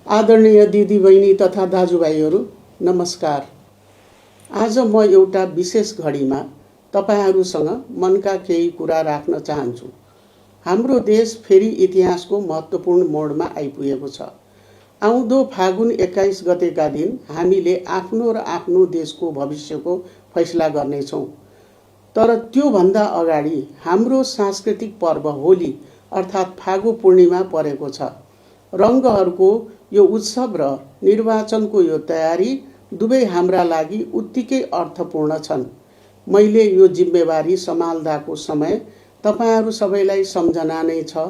आदरणीय दिदी बहिनी तथा दाजुभाइहरू नमस्कार। आज म एउटा विशेष घडीमा तपाईहरूसँग मनका केही कुरा राख्न चाहन्छु। हाम्रो देश फेरि इतिहासको महत्त्वपूर्ण मोडमा आइपुगेको छ। आउँदो फागुन 21 गतेका दिन हामीले आफ्नो र आफ्नो देशको भविष्यको फैसला गर्नेछौँ। तर त्योभन्दा अगाडि हाम्रो सांस्कृतिक पर्व होली अर्थात् फागु पूर्णिमा परेको छ। रङ्गहरूको यो उत्सव र निर्वाचनको यो तयारी दुवै हाम्रा लागि उत्तिकै अर्थपूर्ण छन्। मैले यो जिम्मेवारी सम्हाल्दाको समय तपाईहरू सबैलाई सम्झना नै छ।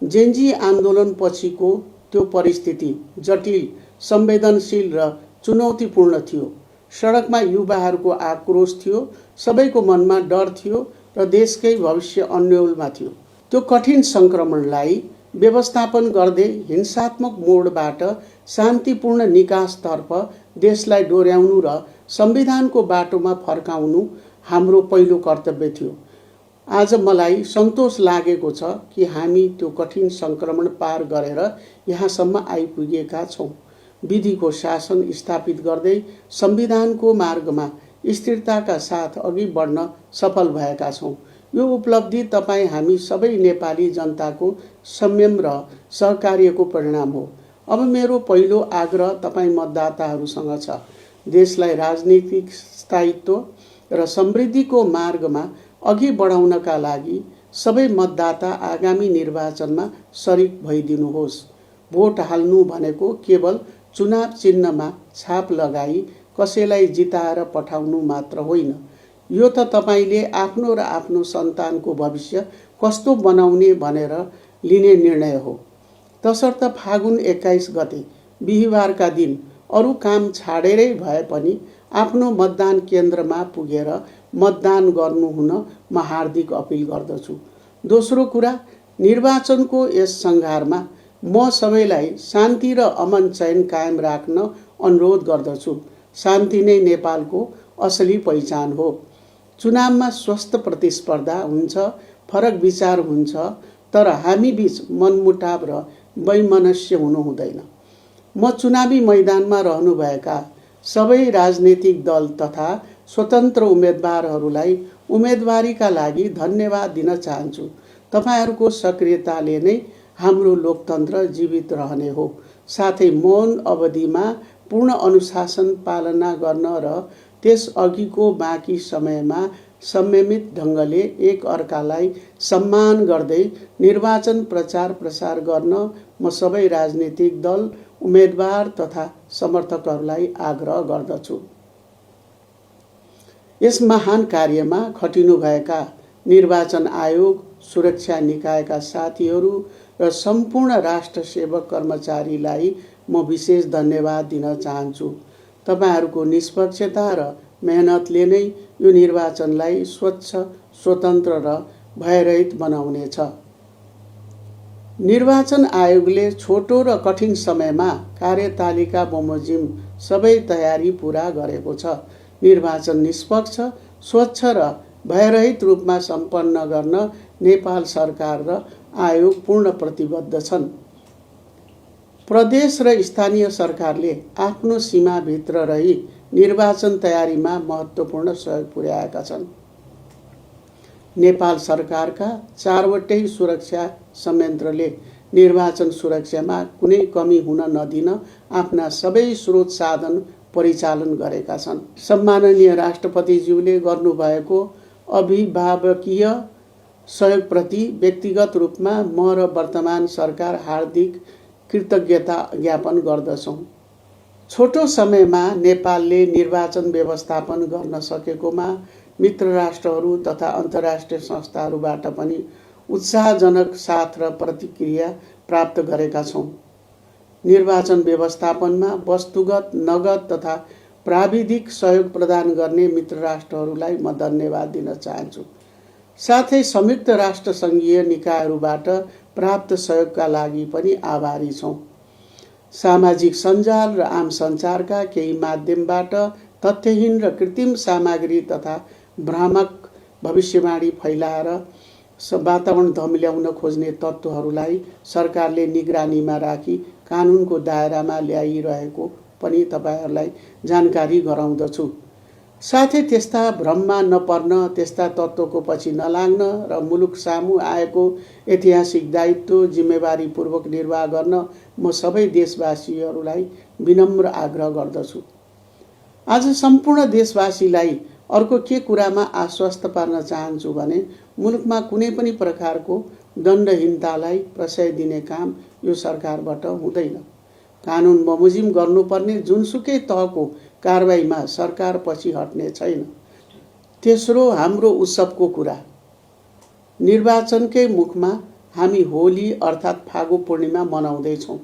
जेन्जी आन्दोलन पछिको त्यो परिस्थिति जटिल, संवेदनशील र चुनौतीपूर्ण थियो। सडकमा युवाहरूको आक्रोश थियो, सबैको मनमा डर थियो र देशकै भविष्य अन्योलमा थियो। त्यो कठिन सङ्क्रमणलाई व्यवस्थापन गर्दै हिंसात्मक मोडबाट शान्तिपूर्ण निकासतर्फ देशलाई डोर्याउनु र संविधानको बाटोमा फर्काउनु हाम्रो पहिलो कर्तव्य थियो। आज मलाई सन्तोष लागेको छ कि हामी त्यो कठिन सङ्क्रमण पार गरेर यहाँसम्म आइपुगेका छौँ। विधिको शासन स्थापित गर्दै संविधानको मार्गमा स्थिरताका साथ अघि बढ्न सफल भएका छौँ। यो उपलब्धि तपाईँ हामी सबै नेपाली जनताको संयम र सहकार्यको परिणाम हो। अब मेरो पहिलो आग्रह तपाईँ मतदाताहरूसँग छ। देशलाई राजनीतिक स्थायित्व र समृद्धिको मार्गमा अघि बढाउनका लागि सबै मतदाता आगामी निर्वाचनमा सरिक भइदिनुहोस्। भोट हाल्नु भनेको केवल चुनाव चिन्हमा छाप लगाई कसैलाई जिताएर पठाउनु मात्र होइन। यो त तपाईले आफ्नो र आफ्नो सन्तानको भविष्य कस्तो बनाउने भनेर लिने निर्णय हो। तसर्थ फागुन 21 गते बिहिबारका दिन अरू काम छाडेरै भए पनि आफ्नो मतदान केन्द्रमा पुगेर मतदान गर्नुहुन म हार्दिक अपिल गर्दछु। दोस्रो कुरा, निर्वाचनको यस सङ्घारमा म सबैलाई शान्ति र अमन चैन कायम राख्न अनुरोध गर्दछु। शान्ति नै नेपालको असली पहिचान हो। चुनावमा स्वस्थ प्रतिस्पर्धा हुन्छ, फरक विचार हुन्छ, तर हामी बीच मनमुटाव र वैमनस्य हुनु हुँदैन। म चुनावी मैदानमा रहनुभएका सबै राजनीतिक दल तथा स्वतन्त्र उम्मेदवारहरूलाई उम्मेदवारीका लागि धन्यवाद दिन चाहन्छु। तपाईहरूको सक्रियताले नै हाम्रो लोकतन्त्र जीवित रहने हो। साथै मौन अवधिमा पूर्ण अनुशासन पालना गर्न र त्यस अघिको बाँकी समयमा संयमित ढङ्गले एक अर्कालाई सम्मान गर्दै निर्वाचन प्रचार प्रसार गर्न म सबै राजनीतिक दल, उम्मेदवार तथा समर्थकहरूलाई आग्रह गर्दछु। यस महान कार्यमा खटिनुभएका निर्वाचन आयोग, सुरक्षा निकायका साथीहरू र सम्पूर्ण राष्ट्र सेवक कर्मचारीलाई म विशेष धन्यवाद दिन चाहन्छु। तपाईहरूको निष्पक्षता र मेहनतले नै यो निर्वाचनलाई स्वच्छ, स्वतन्त्र र भयरहित बनाउनेछ। निर्वाचन आयोगले छोटो र कठिन समयमा कार्यतालिका बमोजिम सबै तयारी पूरा गरेको छ। निर्वाचन निष्पक्ष, स्वच्छ र भयरहित रूपमा सम्पन्न गर्न नेपाल सरकार र आयोग पूर्ण प्रतिबद्ध छन्। प्रदेश र स्थानीय सरकारले आफ्नो सीमाभित्र रही निर्वाचन तयारीमा महत्त्वपूर्ण सहयोग पुर्याएका छन्। नेपाल सरकारका 4वटै सुरक्षा संयन्त्रले निर्वाचन सुरक्षामा कुनै कमी हुन नदिन आफ्ना सबै स्रोत साधन परिचालन गरेका छन्। सम्माननीय राष्ट्रपतिज्यूले गर्नुभएको अभिभावकीय सहयोगप्रति व्यक्तिगत रूपमा म र वर्तमान सरकार हार्दिक कृतज्ञता ज्ञापन गर्दछौँ। छोटो समयमा नेपालले निर्वाचन व्यवस्थापन गर्न सकेकोमा मित्र राष्ट्रहरू तथा अन्तर्राष्ट्रिय संस्थाहरूबाट पनि उत्साहजनक साथ र प्रतिक्रिया प्राप्त गरेका छौँ। निर्वाचन व्यवस्थापनमा वस्तुगत, नगद तथा प्राविधिक सहयोग प्रदान गर्ने मित्र राष्ट्रहरूलाई म धन्यवाद दिन चाहन्छु। साथै संयुक्त राष्ट्र सङ्घीय निकायहरूबाट प्राप्त सहयोगका लागि पनि आभारी छौँ। सामाजिक सञ्जाल र आम सञ्चारका केही माध्यमबाट तथ्यहीन र कृत्रिम सामग्री तथा भ्रामक भविष्यवाणी फैलाएर वातावरण धमिल्याउन खोज्ने तत्त्वहरूलाई सरकारले निगरानीमा राखी कानुनको दायरामा ल्याइरहेको पनि तपाईहरूलाई जानकारी गराउँदछु। साथै त्यस्ता भ्रममा नपर्न, त्यस्ता तत्त्वको पछि नलाग्न र मुलुक सामु आएको ऐतिहासिक दायित्व जिम्मेवारीपूर्वक निर्वाह गर्न म सबै देशवासीहरूलाई विनम्र आग्रह गर्दछु। आज सम्पूर्ण देशवासीलाई अर्को के कुरामा आश्वस्त पार्न चाहन्छु भने मुलुकमा कुनै पनि प्रकारको दण्डहीनतालाई प्रशय दिने काम यो सरकारबाट हुँदैन। कानुन बमोजिम गर्नुपर्ने जुनसुकै तहको कारबाहीमा सरकार पछि हट्ने छैन। तेस्रो, हाम्रो उत्सवको कुरा। निर्वाचनकै मुखमा हामी होली अर्थात् फागु पूर्णिमा मनाउँदैछौँ।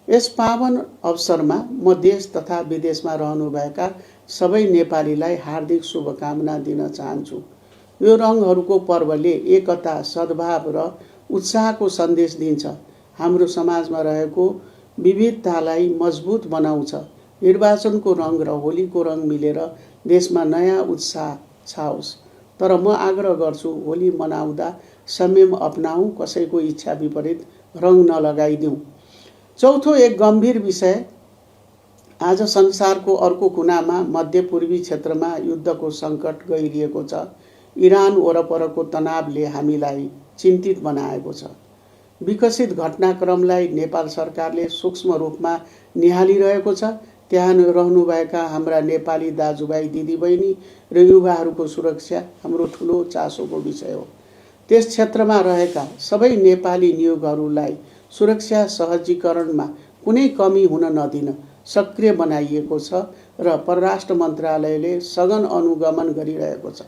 यस पावन अवसरमा म देश तथा विदेशमा रहनुभएका सबै नेपालीलाई हार्दिक शुभकामना दिन चाहन्छु। यो रङहरूको पर्वले एकता, सद्भाव र उत्साहको सन्देश दिन्छ। हाम्रो समाजमा रहेको विविधतालाई मजबुत बनाउँछ। निर्वाचनको रङ र होलीको रङ मिलेर देशमा नयाँ उत्साह छाओस्। तर म आग्रह गर्छु, होली मनाउँदा संयम अपनाऊ, कसैको इच्छा विपरीत रङ नलगाइदिउँ। चौथो, एक गम्भीर विषय। आज संसारको अर्को कुनामा मध्यपूर्वी क्षेत्रमा युद्धको सङ्कट गहिरिएको छ। इरान वरपरको तनावले हामीलाई चिन्तित बनाएको छ। विकसित घटनाक्रमलाई नेपाल सरकारले सूक्ष्म रूपमा निहालिरहेको छ। त्यहाँ रहनुभएका हाम्रा नेपाली दाजुभाइ दिदीबहिनी र युवाहरूको सुरक्षा हाम्रो ठुलो चासोको विषय हो। त्यस क्षेत्रमा रहेका सबै नेपाली नियोगहरूलाई सुरक्षा सहजीकरणमा कुनै कमी हुन नदिन सक्रिय बनाइएको छ र परराष्ट्र मन्त्रालयले सघन अनुगमन गरिरहेको छ।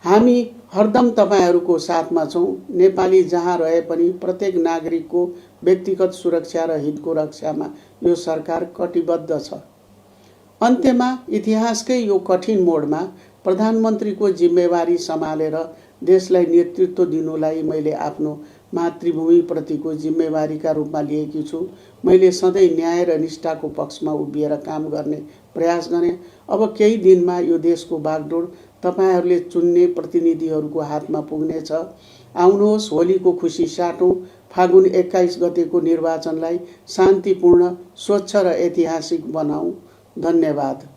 हामी हरदम तपाईहरूको साथमा छौँ। नेपाली जहाँ रहे पनि प्रत्येक नागरिकको व्यक्तिगत सुरक्षा र हितको रक्षामा यो सरकार कटिबद्ध छ। अन्त्यमा, इतिहासकै यो कठिन मोडमा प्रधानमन्त्रीको जिम्मेवारी सम्हालेर देशलाई नेतृत्व दिनुलाई मैले आफ्नो मातृभूमिप्रतिको जिम्मेवारीका रूपमा लिएकी छु। मैले सधैँ न्याय र निष्ठाको पक्षमा उभिएर काम गर्ने प्रयास गरेँ। अब केही दिनमा यो देशको बागडोर तपाईहरूले चुन्ने प्रतिनिधिहरूको हातमा पुग्नेछ। आउनुहोस्, होलीको खुसी साटौँ। फागुन 21 गतेको निर्वाचनलाई शान्तिपूर्ण, स्वच्छ र ऐतिहासिक बनाऊ। धन्यवाद।